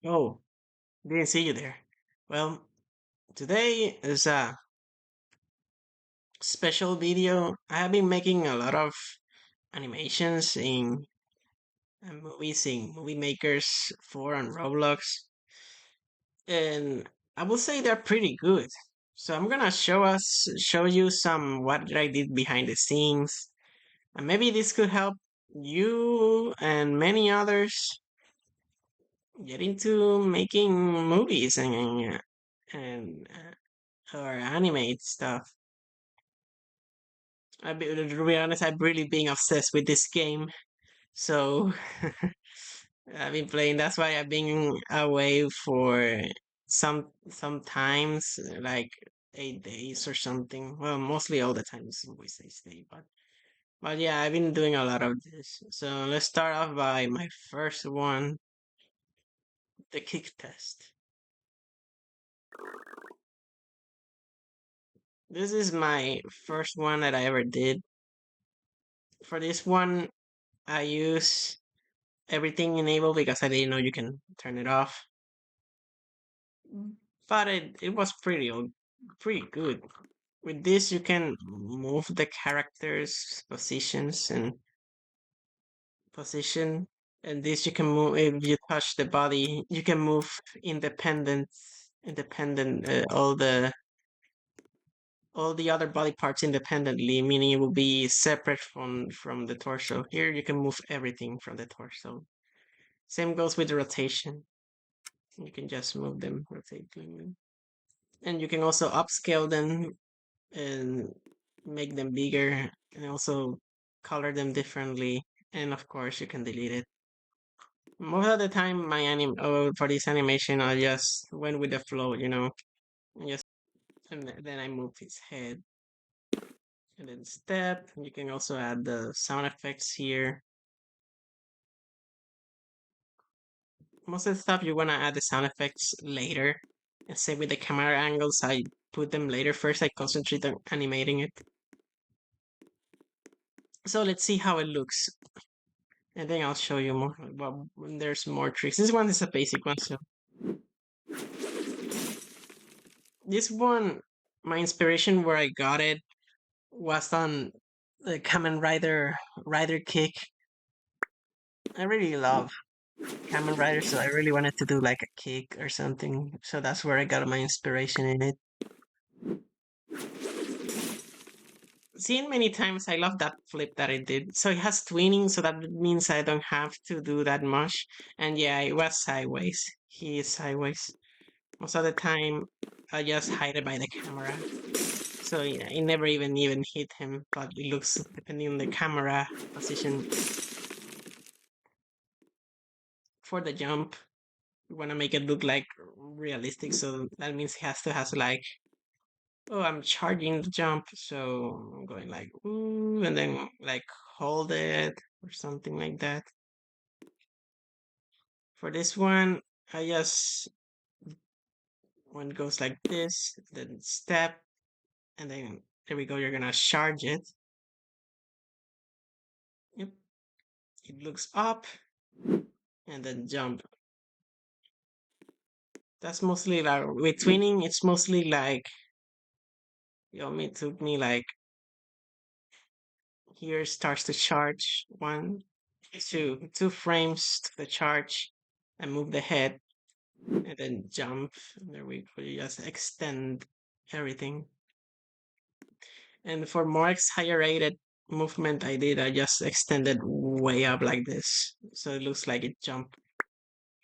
Oh, didn't see you there. Well, today is a special video. I have been making a lot of animations in movies in Movie Makers 4 on Roblox, and I will say they're pretty good. So I'm gonna show you some what I did behind the scenes, and maybe this could help you and many others get into making movies and or animate stuff. To be honest, I've really been obsessed with this game. So I've been playing. That's why I've been away for sometimes like 8 days or something. Well, mostly all the time. It's always 8 days, but yeah, I've been doing a lot of this. So let's start off by my first one, the kick test. This is my first one that I ever did. For this one, I use everything enabled because I didn't know you can turn it off. But it was pretty good. With this, you can move the characters' positions and position. And this you can move if you touch the body. You can move independent. All the other body parts independently, meaning it will be separate from the torso. Here you can move everything from the torso. Same goes with the rotation. You can just move them, rotate them. And you can also upscale them and make them bigger and also color them differently. And of course, you can delete it. Most of the time, for this animation, I just went with the flow, Just and then I moved his head and then step. You can also add the sound effects here. Most of the stuff you wanna add the sound effects later. And say with the camera angles, I put them later. First, I concentrate on animating it. So let's see how it looks. And then I'll show you more. Well, when there's more tricks. This one is a basic one, so this one, my inspiration where I got it was on the Kamen Rider kick. I really love Kamen Rider, so I really wanted to do like a kick or something. So that's where I got my inspiration in it. Seen many times, I love that flip that I did. So it has twinning, so that means I don't have to do that much. And yeah, it was sideways. He is sideways. Most of the time, I just hide it by the camera. So yeah, it never even hit him, but it looks, depending on the camera position. For the jump, we want to make it look like realistic, so that means he has to has like, oh, I'm charging the jump, so I'm going like ooh, and then like hold it or something like that. For this one, I just when it goes like this, then step, and then there we go. You're gonna charge it. Yep, it looks up, and then jump. That's mostly like with twinning. It's mostly like it took me like here starts to charge 2 frames to the charge and move the head and then jump. And there we go. You just extend everything. And for more higher rated movement I just extended way up like this. So it looks like it jumped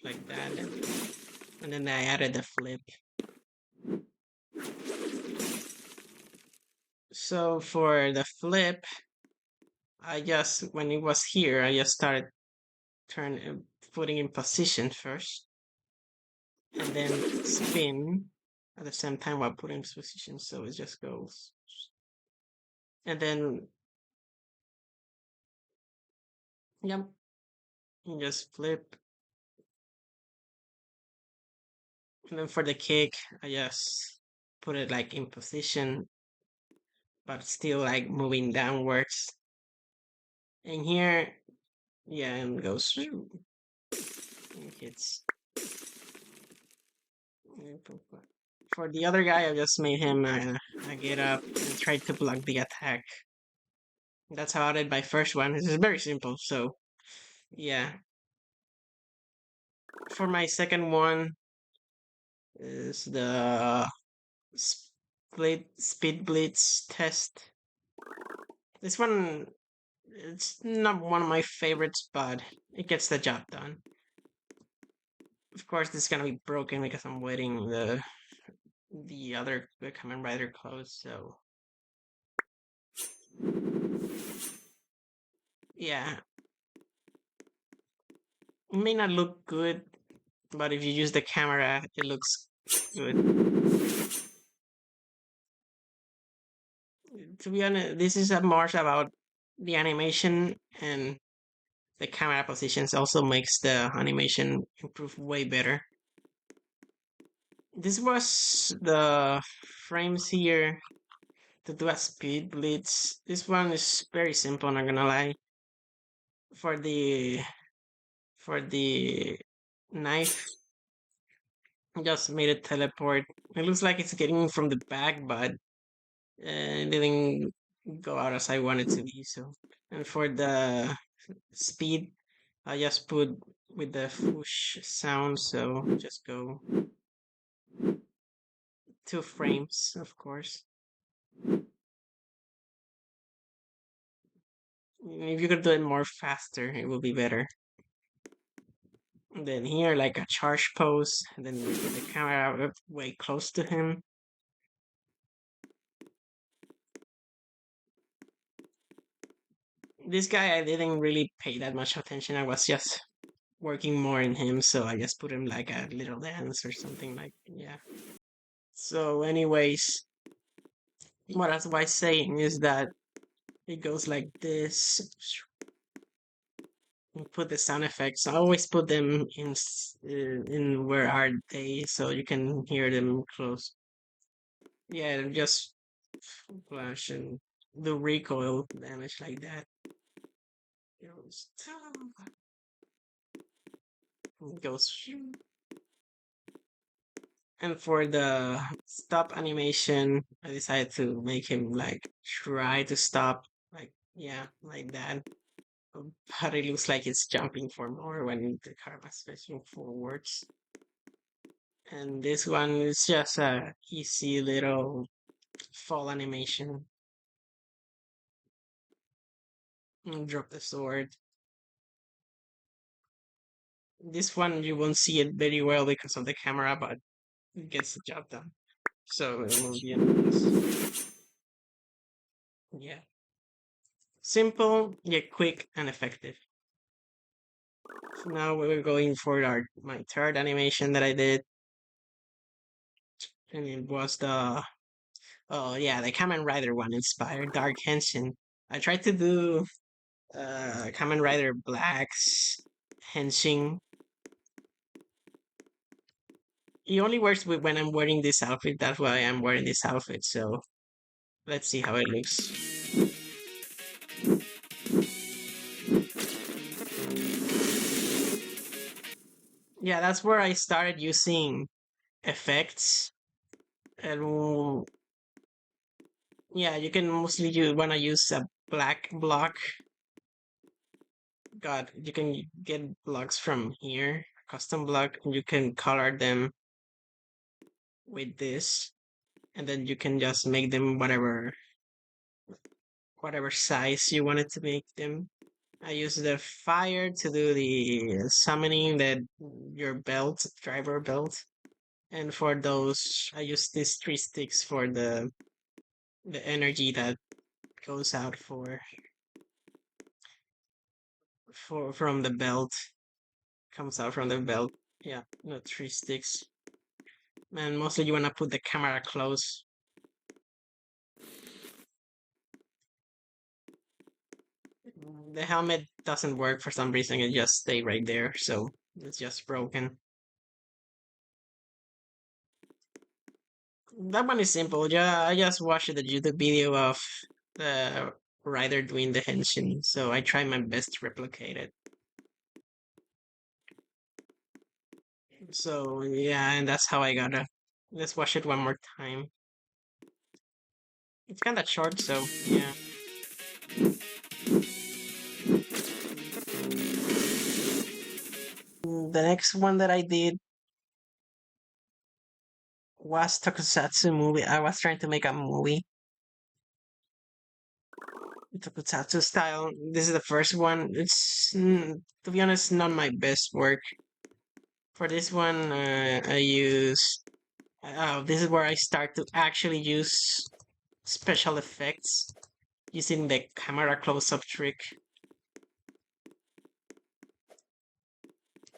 like that. And then I added the flip. So for the flip, when it was here, I just started putting in position first, and then spin at the same time while putting in position. So it just goes, and then yep, you just flip, and then for the kick, I just put it like in position, but still like moving downwards. And here, yeah, and goes through and hits. For the other guy, I just made him get up and try to block the attack. That's how I did my first one. This is very simple. So yeah, for my second one is the split speed blitz test. This one, it's not one of my favorites, but it gets the job done. Of course, this is gonna be broken because I'm waiting the other the Kamen Rider close. So yeah, it may not look good, but if you use the camera, it looks good. To be honest, this is a more about the animation, and the camera positions also makes the animation improve way better. This was the frames here to do a speed blitz. This one is very simple, not gonna lie. For the knife, just made it teleport. It looks like it's getting from the back, but it didn't go out as I wanted to be. So, and for the speed, I just put with the whoosh sound. So just go 2 frames, of course. If you could do it more faster, it will be better. And then here, like a charge pose, and then put the camera way close to him. This guy, I didn't really pay that much attention. I was just working more in him, so I just put him like a little dance or something like yeah. So, anyways, what I was saying is that it goes like this. Put the sound effects. I always put them in where are they, so you can hear them close. Yeah, just flash and the recoil damage like that. It goes. And for the stop animation, I decided to make him like try to stop, like yeah, like that. But it looks like it's jumping for more when the car was switching forwards. And this one is just a easy little fall animation. And drop the sword. This one you won't see it very well because of the camera, but it gets the job done. So it will be this. Yeah. Simple yet quick and effective. So now we're going for my third animation that I did, and it was the oh yeah, the Kamen Rider one inspired Dark Henshin. I tried to do Kamen Rider Black's Henshin. It only works with when I'm wearing this outfit. That's why I'm wearing this outfit. So let's see how it looks. Yeah, that's where I started using effects, and yeah, you can mostly wanna use a black block. God, you can get blocks from here, custom block, and you can color them with this, and then you can just make them whatever size you wanted to make them. I use the fire to do the summoning that your belt, driver belt. And for those, I use these 3 sticks for the energy that goes out for from the belt. Comes out from the belt. Yeah, the 3 sticks. And mostly you wanna put the camera close. The helmet doesn't work for some reason, it just stay right there, so it's just broken. That one is simple. Yeah, I just watched the YouTube video of the rider doing the henshin, so I try my best to replicate it. So yeah, and that's how I got Let's watch it one more time. It's kind of short, so yeah. The next one that I did was Tokusatsu movie. I was trying to make a movie, Tokusatsu style. This is the first one. It's, to be honest, not my best work. For this one, I use. Oh, this is where I start to actually use special effects using the camera close-up trick.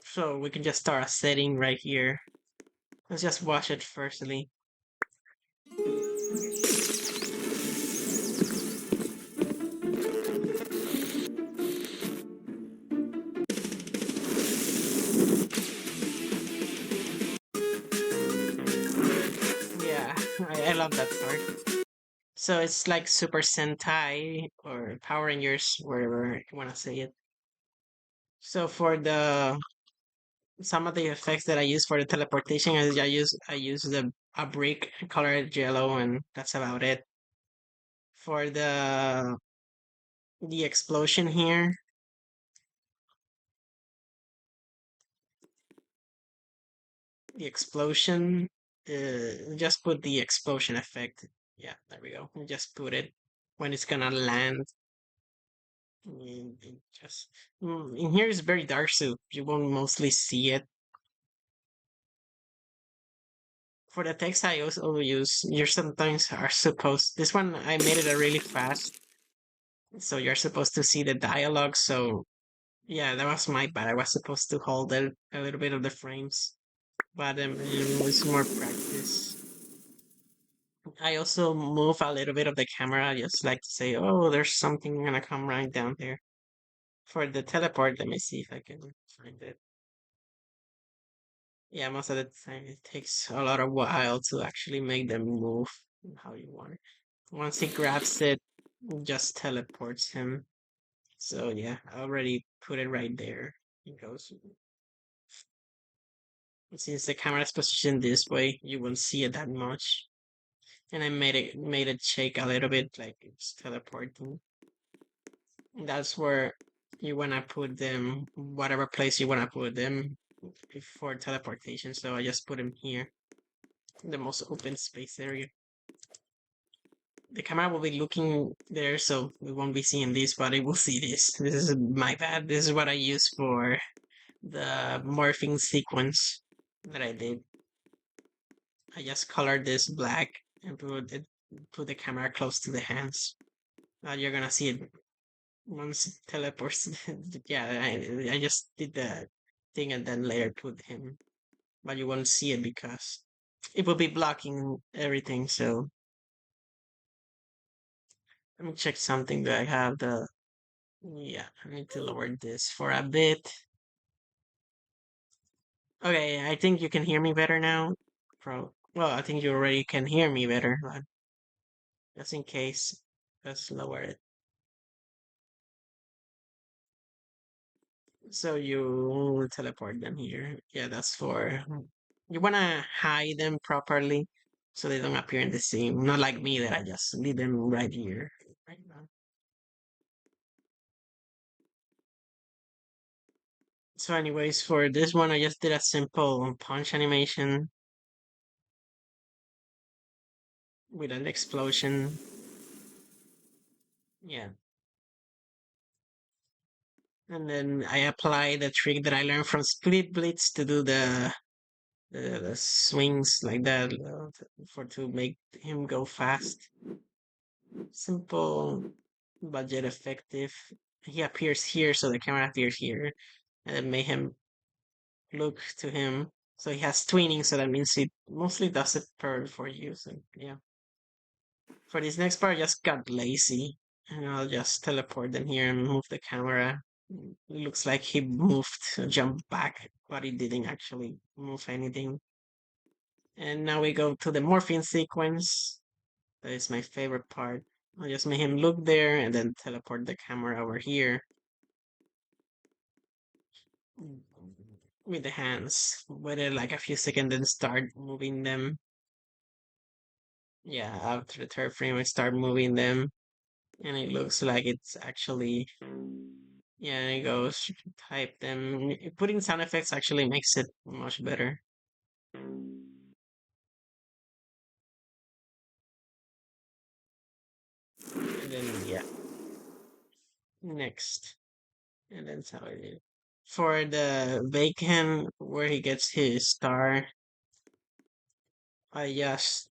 So we can just start a setting right here. Let's just watch it firstly. Yeah, I love that part. So it's like Super Sentai or Power Rangers, wherever you want to say it. So for the some of the effects that I use for the teleportation is I use the a brick colored yellow, and that's about it. For the explosion here, the explosion, just put the explosion effect. Yeah, there we go. Just put it when it's gonna land. Just in here is very dark, so you won't mostly see it. For the text, I also use. You sometimes are supposed. This one I made it a really fast, so you're supposed to see the dialogue. So yeah, that was my bad. I was supposed to hold a little bit of the frames, but it was more practice. I also move a little bit of the camera. I just like to say, oh, there's something gonna come right down there. For the teleport, let me see if I can find it. Yeah, most of the time it takes a lot of while to actually make them move how you want it. Once he grabs it, just teleports him. So yeah, I already put it right there. It goes. Since the camera is positioned this way, you won't see it that much. And I made it shake a little bit, like it's teleporting. That's where you wanna put them, whatever place you wanna put them for teleportation. So I just put them here, the most open space area. The camera will be looking there, so we won't be seeing this, but it will see this. This is my bad. This is what I use for the morphing sequence that I did. I just colored this black and put the camera close to the hands. You're gonna see it once it teleports. Yeah, I just did the thing and then later put him, but you won't see it because it will be blocking everything. So let me check something. Do I have the? Yeah, I need to lower this for a bit. Okay, I think you can hear me better now. Well, I think you already can hear me better, but just in case, let's lower it. So you teleport them here. Yeah, that's for you wanna hide them properly so they don't appear in the scene. Not like me that I just leave them right here. Right now. So anyways, for this one I just did a simple punch animation with an explosion. Yeah. And then I apply the trick that I learned from Split Blitz to do the swings like that for to make him go fast. Simple, budget effective. He appears here, so the camera appears here, and then make him look to him. So he has tweening, so that means it mostly does it for you. So yeah. For this next part, I just got lazy, and I'll just teleport them here and move the camera. It looks like he moved, jumped back, but he didn't actually move anything. And now we go to the morphine sequence. That is my favorite part. I just make him look there and then teleport the camera over here with the hands. Wait it like a few seconds and start moving them. Yeah, after the third frame, I start moving them, and it looks like it's actually, yeah, it goes type them. Putting sound effects actually makes it much better. And then, yeah, next. And then so it is. For the bacon, where he gets his star, I just,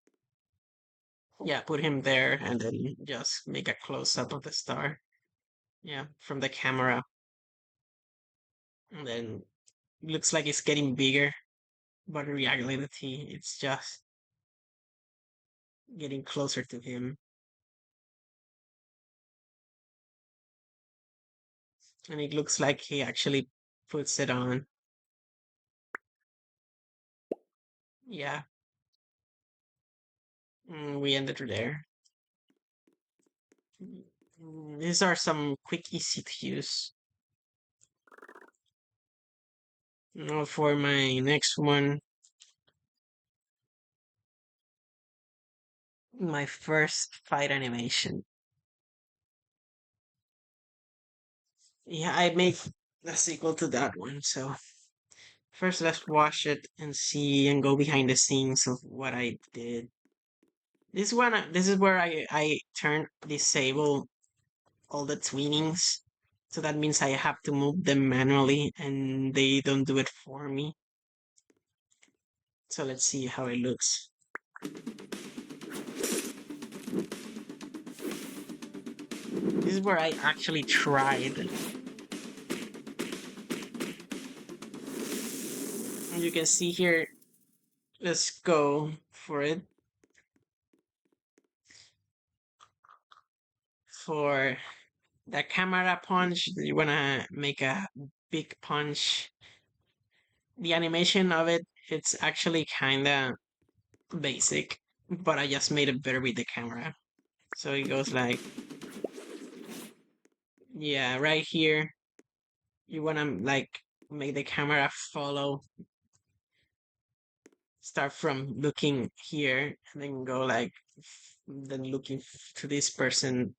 yeah, put him there and then just make a close up of the star. Yeah, from the camera. And then looks like it's getting bigger, but in reality, it's just getting closer to him. And it looks like he actually puts it on. Yeah, we ended there. These are some quick, easy to use. Now for my next one, my first fight animation. Yeah, I made a sequel to that one. So first, let's watch it and see and go behind the scenes of what I did. This is where I turn disable all the tweenings. So that means I have to move them manually and they don't do it for me. So let's see how it looks. This is where I actually tried. And you can see here, let's go for it. For the camera punch, you wanna make a big punch. The animation of it, it's actually kinda basic, but I just made it better with the camera. So it goes like, yeah, right here, you wanna like make the camera follow, start from looking here, and then go like, then looking to this person,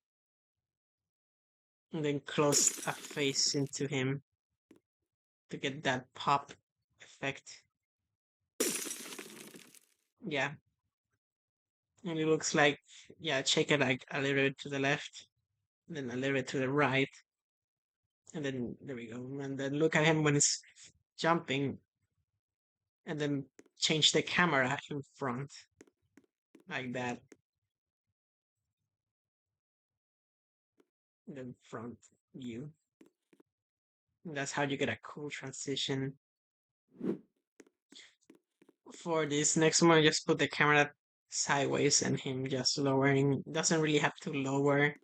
and then close a face into him to get that pop effect. Yeah, and it looks like, yeah, check it like a little bit to the left, then a little bit to the right, and then there we go. And then look at him when it's jumping, and then change the camera in front like that. The front view. And that's how you get a cool transition. For this next one, just put the camera sideways and him just lowering. Doesn't really have to lower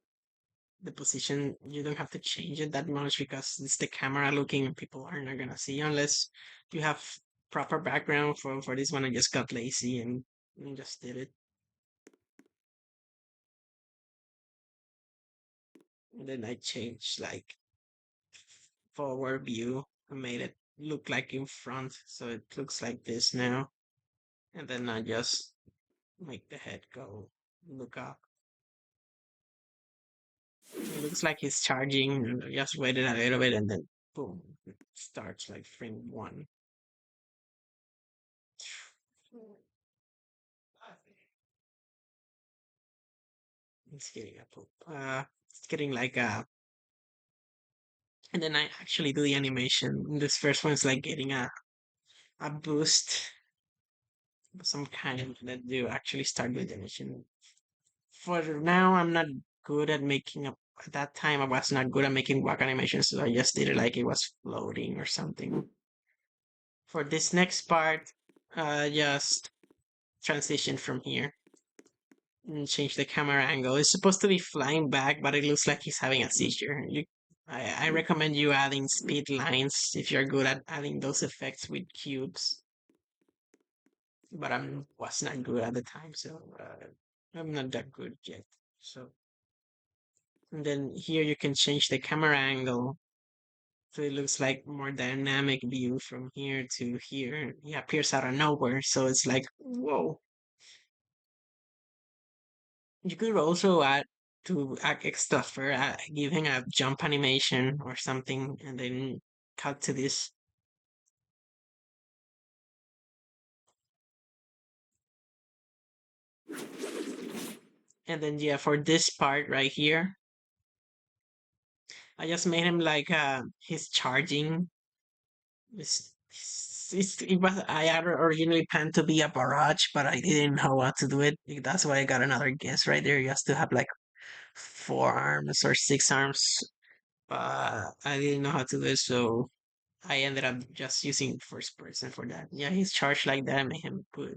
the position. You don't have to change it that much because it's the camera looking and people are not gonna see unless you have proper background. For this one, I just got lazy and just did it. And then I changed like forward view and made it look like in front, so it looks like this now. And then I just make the head go look up. It looks like he's charging. And I just waited a little bit and then boom, it starts like frame one. It's getting a poop. It's getting like a. And then I actually do the animation. This first one's like getting a boost of some kind that do actually start with the animation. For now, I'm not good at making up. At that time, I was not good at making walk animations, so I just did it like it was floating or something. For this next part, just transition from here and change the camera angle. It's supposed to be flying back, but it looks like he's having a seizure. I recommend you adding speed lines if you're good at adding those effects with cubes. But I was not good at the time, so I'm not that good yet. So, and then here you can change the camera angle so it looks like more dynamic view from here to here. He appears out of nowhere, so it's like, whoa. You could also add to add extra for giving a jump animation or something, and then cut to this. And then yeah, for this part right here, I just made him like he's charging. It was I had originally planned to be a barrage, but I didn't know how to do it. That's why I got another guess right there. You have to have like 4 arms or 6 arms, but I didn't know how to do it, so I ended up just using first person for that. Yeah, he's charged like that. I made him put.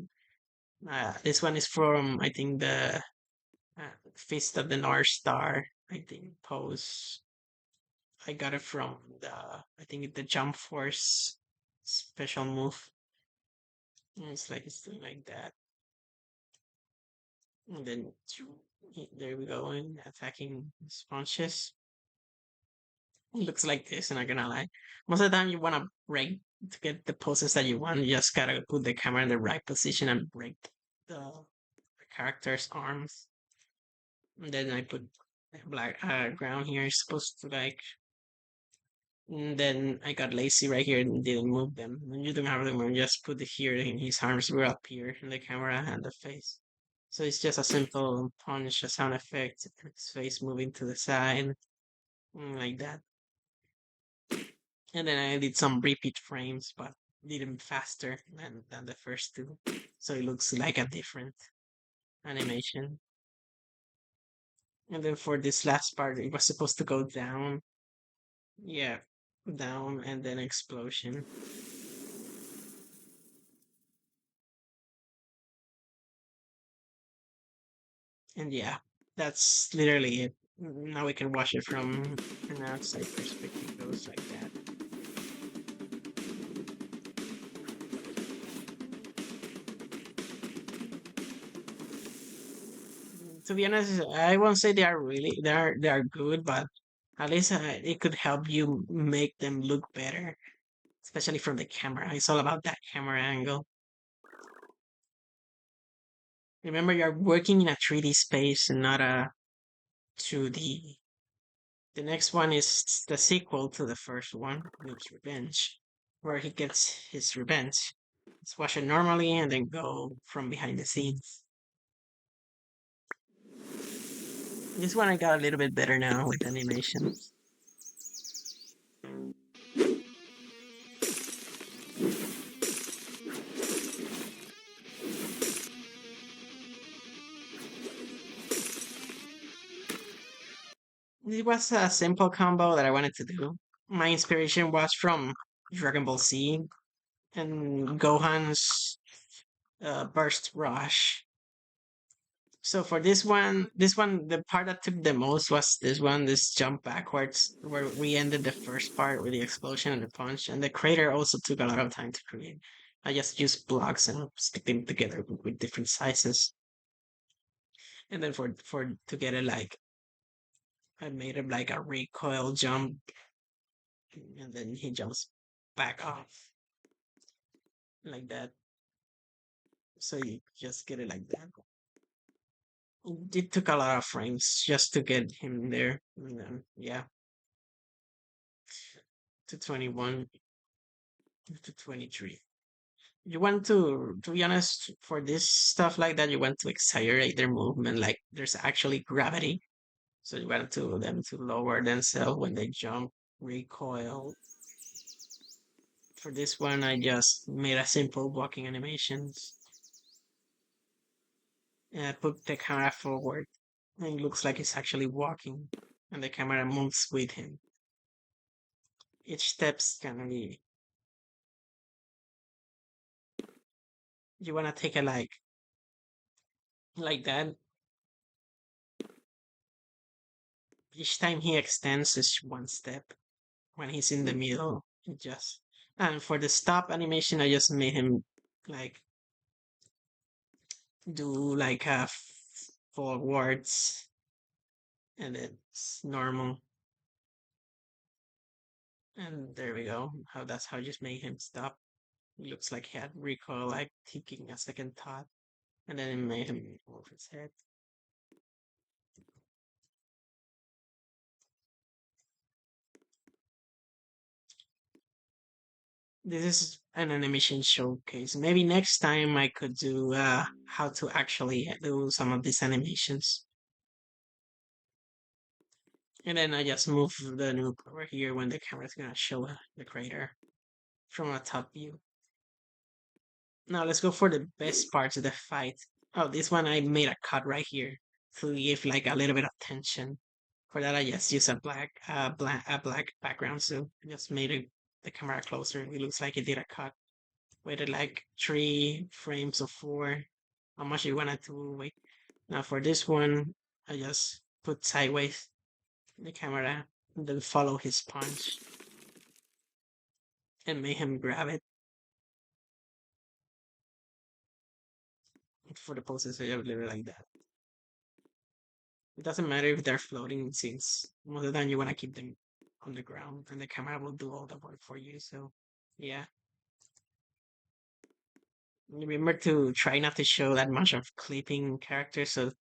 This one is from I think the Fist of the North Star. I think pose. I got it from the I think the Jump Force special move. It's doing like that, and then there we go, and attacking sponges. It looks like this, and I'm not gonna lie. Most of the time, you wanna break to get the poses that you want. You just gotta put the camera in the right position and break the character's arms. And then I put black ground here. It's supposed to like. And then I got lazy right here and didn't move them. And you don't have them. You just put it here, and his arms will appear in the camera and the face. So it's just a simple punch, a sound effect, his face moving to the side, like that. And then I did some repeat frames, but did them faster than the first two. So it looks like a different animation. And then for this last part, it was supposed to go down. Yeah, down and then explosion. And yeah, that's literally it. Now we can watch it from an outside perspective. It goes like that. To be honest, I won't say they are good, but at least it could help you make them look better, especially from the camera. It's all about that camera angle. Remember, you're working in a 3D space and not a 2D. The next one is the sequel to the first one, Noob's Revenge, where he gets his revenge. Let's watch it normally and then go from behind the scenes. This one I got a little bit better now with animation. It was a simple combo that I wanted to do. My inspiration was from Dragon Ball Z and Gohan's Burst Rush. So for this one, the part that took the most was this jump backwards, where we ended the first part with the explosion and the punch, and the crater also took a lot of time to create. I just used blocks and stick them together with different sizes, and then for to get it like I made him like a recoil jump, and then he jumps back off like that. So you just get it like that. It took a lot of frames just to get him there. And then, yeah, to 21 to 23. You want to be honest, for this stuff like that, you want to accelerate their movement. Like there's actually gravity. So you want to them to lower themselves when they jump, recoil. For this one, I just made a simple walking animations. And I put the camera forward. And it looks like he's actually walking. And the camera moves with him. Each step's gonna be you wanna take it like that. Each time he extends is one step. When he's in the middle, it just and for the stop animation I just made him like do like a forwards and it's normal. And there we go. How that's how I just made him stop. It looks like he had recoil, like taking a second thought, and then it made him move his head. This is an animation showcase. Maybe next time I could do how to actually do some of these animations. And then I just move the noob over here when the camera's gonna show the crater from a top view. Now let's go for the best parts of the fight. Oh, this one I made a cut right here to give like a little bit of tension. For that, I just use a black background, so I just made the camera closer. It looks like it did a cut. Waited like 3 frames or 4. How much you wanted to wait? Now for this one, I just put sideways the camera, and then follow his punch and make him grab it for the poses. I just leave it like that. It doesn't matter if they're floating, since most of the time you want to keep them on the ground, and the camera will do all the work for you. So, yeah. Remember to try not to show that much of clipping characters. So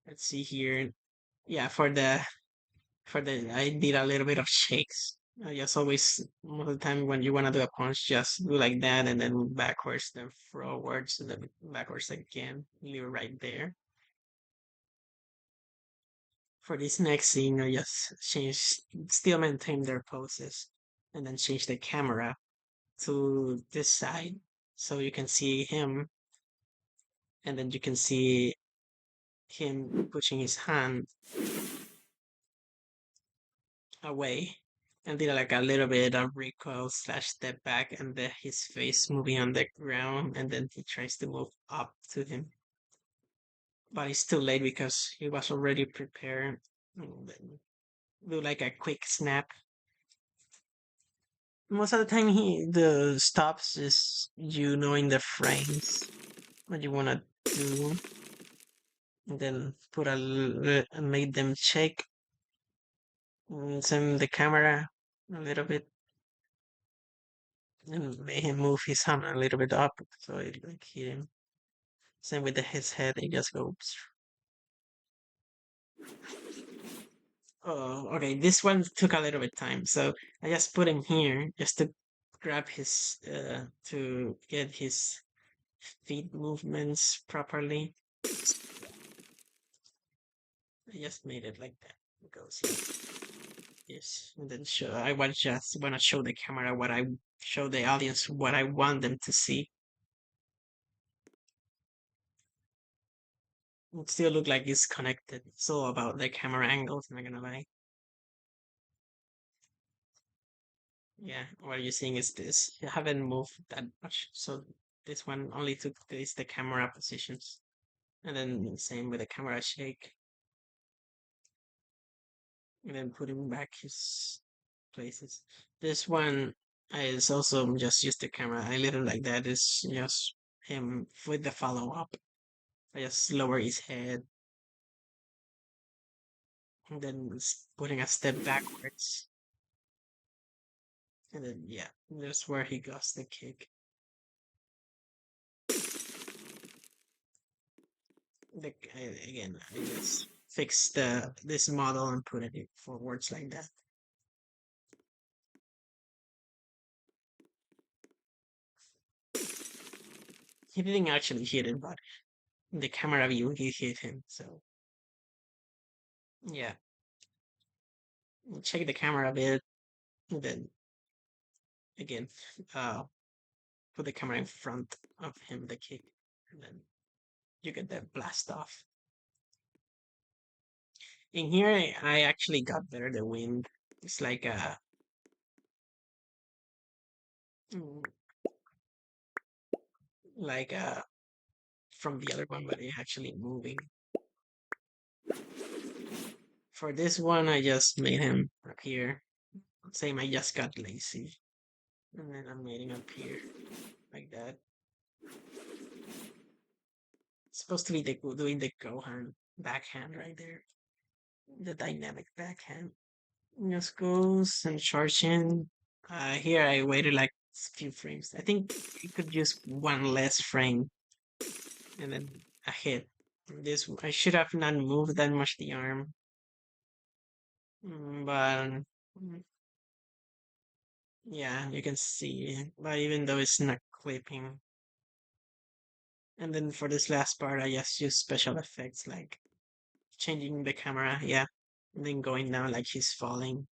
let's see here. Yeah, for the I did a little bit of shakes. I just always most of the time when you want to do a punch, just do like that and then move backwards, then forwards, and then backwards again. Leave it right there. For this next scene, I just still maintain their poses, and then change the camera to this side so you can see him, and then you can see him pushing his hand away, and did like a little bit of recoil slash step back, and then his face moving on the ground, and then he tries to move up to him, but it's too late because he was already prepared. And then do like a quick snap. Most of the time, the stops is you knowing the frames what you wanna do, and then make them shake, and send the camera a little bit, and make him move his hand a little bit up so it like hit him. Same with his head, it just goes. Oh, okay. This one took a little bit time, so I just put him here just to grab to get his feet movements properly. I just made it like that. It goes here. Yes, and then show. I want just want to show the camera show the audience what I want them to see. It still look like it's connected. It's all about the camera angles. I'm not gonna lie. Yeah, what you're seeing is this. You haven't moved that much, so this one only took this the camera positions, and then same with the camera shake, and then putting back his places. This one is also just use the camera. I little like that. Is just him with the follow up. I just lower his head, and then putting a step backwards, and then yeah, that's where he goes the kick. Again, I just fix this model and put it forwards like that. He didn't actually hit it, but in the camera view he hit him. So yeah, check the camera a bit, and then again, uh, put the camera in front of him, the kick, and then you get that blast off. In here, I actually got better the wind. It's like mm, like from the other one, but it actually moving. For this one, I just made him appear. Same, I just got lazy. And then I'm made him appear like that. It's supposed to be doing the Gohan backhand right there. The dynamic backhand. Just goes and charge in. Here I waited like a few frames. I think you could use one less frame and then a hit. This I should have not moved that much the arm, but Yeah, you can see, but even though it's not clipping. And then for this last part, I just use special effects like changing the camera, yeah, and then going down like she's falling.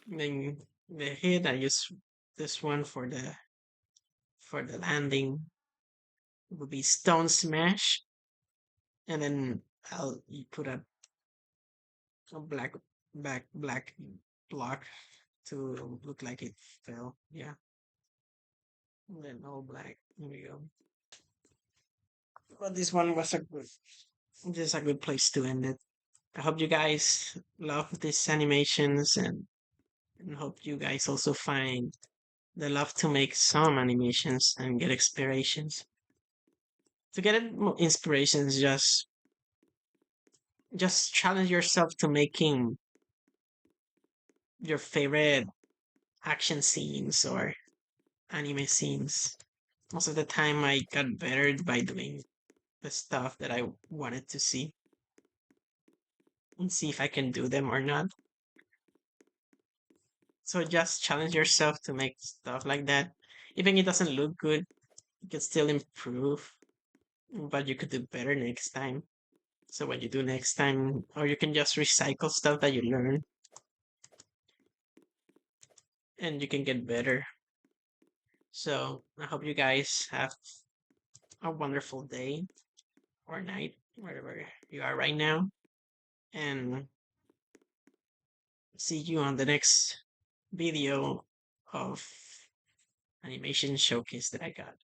And then the hit, I use this one for the landing. It would be stone smash, and then I'll put a black block to look like it fell. Yeah, and then all black. Here we go. But this one was a good. This is a good place to end it. I hope you guys love these animations and hope you guys also find the love to make some animations and get inspirations. To get inspirations, just challenge yourself to making your favorite action scenes or anime scenes. Most of the time, I got better by doing the stuff that I wanted to see and see if I can do them or not. So just challenge yourself to make stuff like that. Even if it doesn't look good, you can still improve, but you could do better next time. So what you do next time, or you can just recycle stuff that you learn and you can get better. So I hope you guys have a wonderful day or night, wherever you are right now. And see you on the next video of animation showcase that I got.